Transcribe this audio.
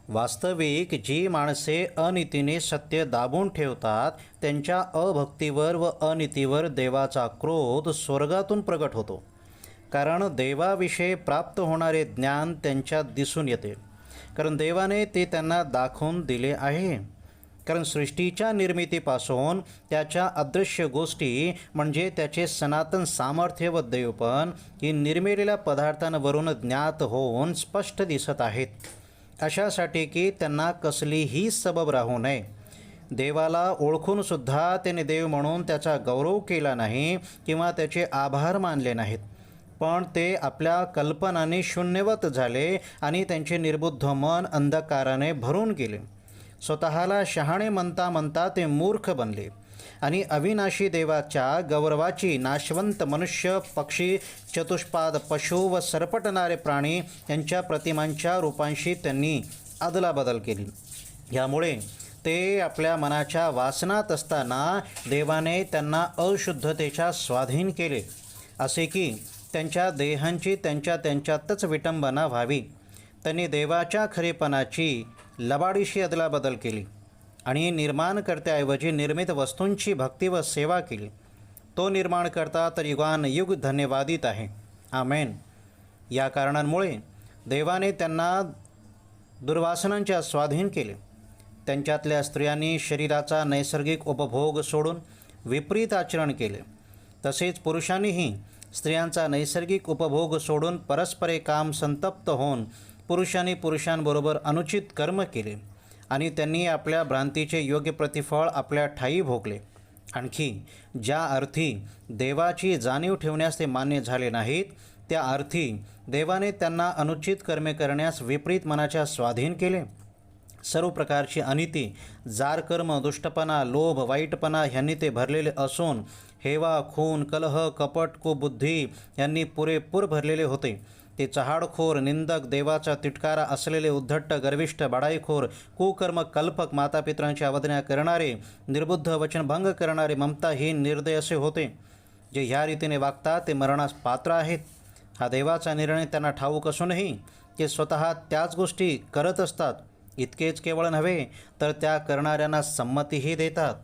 वास्तविक जी माणसे अनितीने सत्य दाबून ठेवतात त्यांच्या अभक्तीवर व अनितीवर देवाचा क्रोध स्वर्गातून प्रगट होतो. कारण देवाविषयी प्राप्त होणारे ज्ञान त्यांच्यात दिसून येते, कारण देवाने ते त्यांना दाखवून दिले आहे. कारण सृष्टीच्या निर्मितीपासून त्याच्या अदृश्य गोष्टी म्हणजे त्याचे सनातन सामर्थ्य व देवपण ही निर्मिलेल्या पदार्थांवरून ज्ञात होऊन स्पष्ट दिसत आहेत, अशासाठी की त्यांना कसलीही सबब राहू नये. देवाला ओळखूनसुद्धा त्याने देव म्हणून त्याचा गौरव केला नाही किंवा त्याचे आभार मानले नाहीत, पण ते आपल्या कल्पनाने शून्यवत झाले आणि त्यांचे निर्बुद्ध मन अंधकाराने भरून गेले. स्वतःला शहाणे म्हणता म्हणता ते मूर्ख बनले आणि अविनाशी देवाच्या गौरवाची नाशवंत मनुष्य, पक्षी, चतुष्पाद पशु व सरपटणारे प्राणी यांच्या प्रतिमांच्या रूपांशी त्यांनी अदलाबदल केली. यामुळे ते आपल्या मनाच्या वासनात असताना देवाने त्यांना अशुद्धतेच्या स्वाधीन केले, असे की त्यांच्या देहांची त्यांच्यातच विटंबना व्हावी. त्यांनी देवाच्या खरेपणाची लबाडीशी अदलाबदल केली आणि निर्माणकर्त्याऐवजी निर्मित वस्तूंची भक्ती व सेवा केली. तो निर्माणकर्ता तर युगानयुग धन्यवादित आहे. आमेन. या कारणांमुळे देवाने त्यांना दुर्वासनांच्या स्वाधीन केले. त्यांच्यातल्या स्त्रियांनी शरीराचा नैसर्गिक उपभोग सोडून विपरीत आचरण केले. तसेच पुरुषांनीही स्त्रियांचा नैसर्गिक उपभोग सोडून परस्परे काम संतप्त होऊन पुरुषांबरोबर अनुचित कर्म केले आणि त्यांनी आपल्या भ्रांतीचे योग्य प्रतिफळ आपल्या ठायी भोगले. आणखी ज्या अर्थी देवाची जाणीव ठेवण्यास ते मान्य झाले नाहीत, त्या अर्थी देवाने त्यांना अनुचित कर्मे करण्यास विपरीत मनाच्या स्वाधीन केले. सर्व प्रकारची अनिती, जारकर्म, दुष्टपणा, लोभ, वाईटपणा ह्यांनी ते भरलेले असून हेवा, खून, कलह, कपट, कुबुद्धी यांनी पुरेपूर भरलेले होते. ते चहाडखोर, निंदक, देवाचा तिटकारा असलेले, उद्धट, गर्विष्ठ, बडाईखोर, कुकर्म, कल्पक, मातापित्रांची अवज्ञा करणारे, निर्बुद्ध, वचनभंग करणारे, ममताहीन, निर्दय असे होते. जे ह्या रीतीने वागतात ते मरणास पात्र आहेत. हा देवाचा निर्णय त्यांना ठाऊक असूनही ते स्वतः त्याच गोष्टी करत असतात. इतकेच केवळ नव्हे तर त्या करणाऱ्यांना संमतीही देतात.